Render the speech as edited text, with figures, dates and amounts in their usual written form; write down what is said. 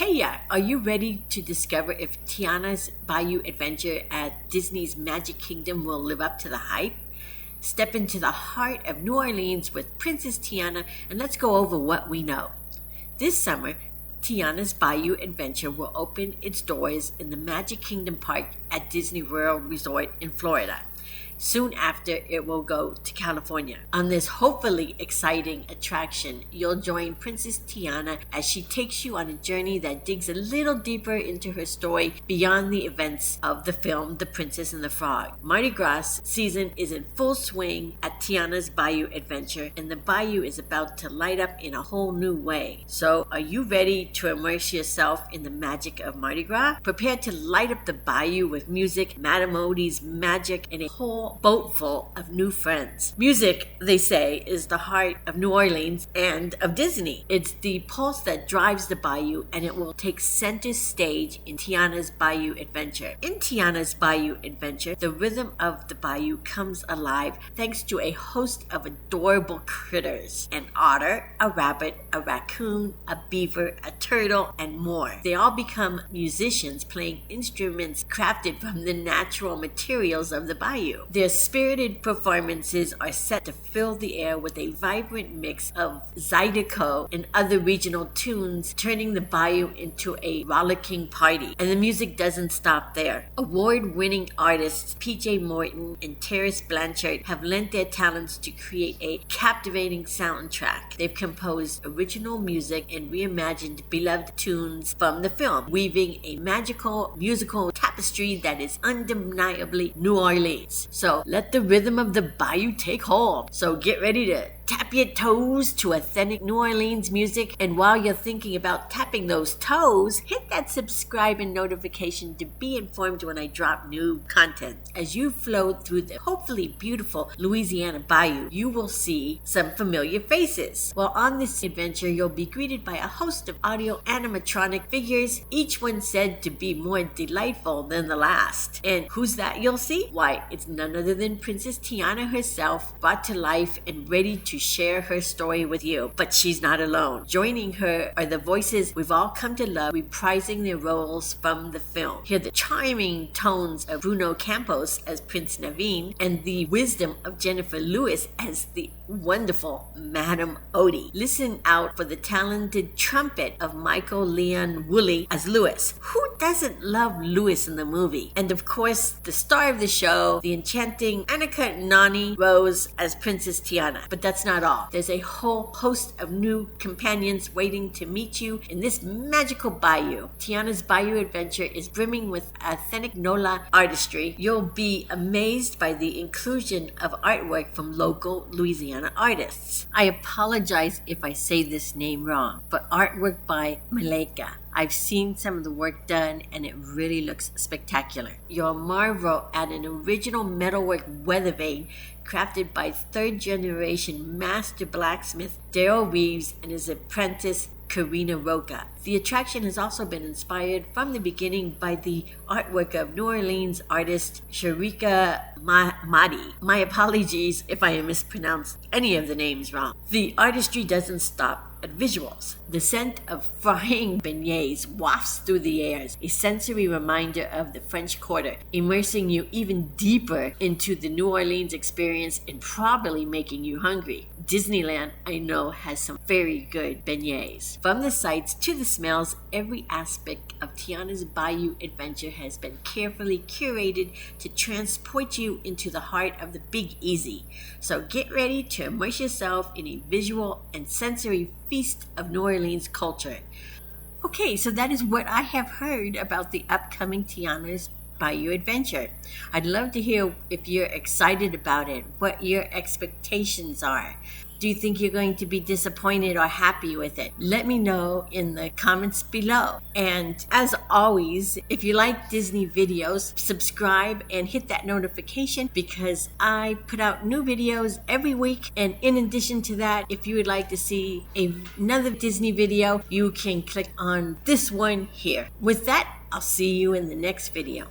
Are you ready to discover if Tiana's Bayou adventure at Disney's Magic Kingdom will live up to the hype? Step into the heart of New Orleans with Princess Tiana and let's go over what we know. This summer, Tiana's Bayou adventure will open its doors in the Magic Kingdom Park at Disney World Resort in Florida. Soon after, it will go to California. On this hopefully exciting attraction, you'll join Princess Tiana as she takes you on a journey that digs a little deeper into her story beyond the events of the film The Princess and the Frog. Mardi Gras season is in full swing at Tiana's Bayou adventure, and the Bayou is about to light up in a whole new way. So, are you ready to immerse yourself in the magic of Mardi Gras? Prepare to light up the Bayou with music, Madame Odie's magic, and a whole boat full of new friends. Music, they say, is the heart of New Orleans and of Disney. It's the pulse that drives the Bayou, and it will take center stage in Tiana's Bayou adventure. In Tiana's Bayou adventure, the rhythm of the Bayou comes alive thanks to a host of adorable critters: an otter, a rabbit, a raccoon, a beaver, a turtle, and more. They all become musicians playing instruments crafted from the natural materials of the Bayou. Their spirited performances are set to fill the air with a vibrant mix of zydeco and other regional tunes, turning the Bayou into a rollicking party. And the music doesn't stop there. Award-winning artists P.J. Morton and Terrace Blanchard have lent their talents to create a captivating soundtrack. They've composed original music and reimagined beloved tunes from the film, weaving a magical musical tapestry that is undeniably New Orleans. So let the rhythm of the Bayou take hold. So get ready to tap your toes to authentic New Orleans music. And while you're thinking about tapping those toes, hit that subscribe and notification to be informed when I drop new content. As you float through the hopefully beautiful Louisiana Bayou, you will see some familiar faces. While on this adventure, you'll be greeted by a host of audio animatronic figures, each one said to be more delightful than the last. And who's that you'll see? Why, it's none other than Princess Tiana herself, brought to life and ready to share her story with you. But she's not alone. Joining her are the voices we've all come to love, reprising their roles from the film. Hear the charming tones of Bruno Campos as Prince Naveen and the wisdom of Jennifer Lewis as the wonderful Madame Odie. Listen out for the talented trumpet of Michael Leon Woolley as Lewis. Who doesn't love Lewis in the movie? And of course, the star of the show, the enchanting Annika Nani Rose as Princess Tiana. But that's not all. There's a whole host of new companions waiting to meet you in this magical bayou. Tiana's Bayou adventure is brimming with authentic Nola Artistry. You'll be amazed by the inclusion of artwork from local Louisiana artists. I apologize if I say this name wrong, but artwork by Maleka. I've seen some of the work done and it really looks spectacular. You'll marvel at an original metalwork weather vane crafted by third-generation master blacksmith Daryl Reeves and his apprentice Karina Roca. The attraction has also been inspired from the beginning by the artwork of New Orleans artist Sharika Mahdi. My apologies if I mispronounced any of the names wrong. The artistry doesn't stop at visuals. The scent of frying beignets wafts through the air, a sensory reminder of the French Quarter, immersing you even deeper into the New Orleans experience and probably making you hungry. Disneyland, I know, has some very good beignets. From the sights to the smells, every aspect of Tiana's Bayou adventure has been carefully curated to transport you into the heart of the Big Easy. So get ready to immerse yourself in a visual and sensory feast of New Orleans culture. Okay, so that is what I have heard about the upcoming Tiana's Bayou adventure. I'd love to hear if you're excited about it, what your expectations are. Do you think you're going to be disappointed or happy with it? Let me know in the comments below. And as always, if you like Disney videos, subscribe and hit that notification because I put out new videos every week. And in addition to that, if you would like to see another Disney video, you can click on this one here. With that, I'll see you in the next video.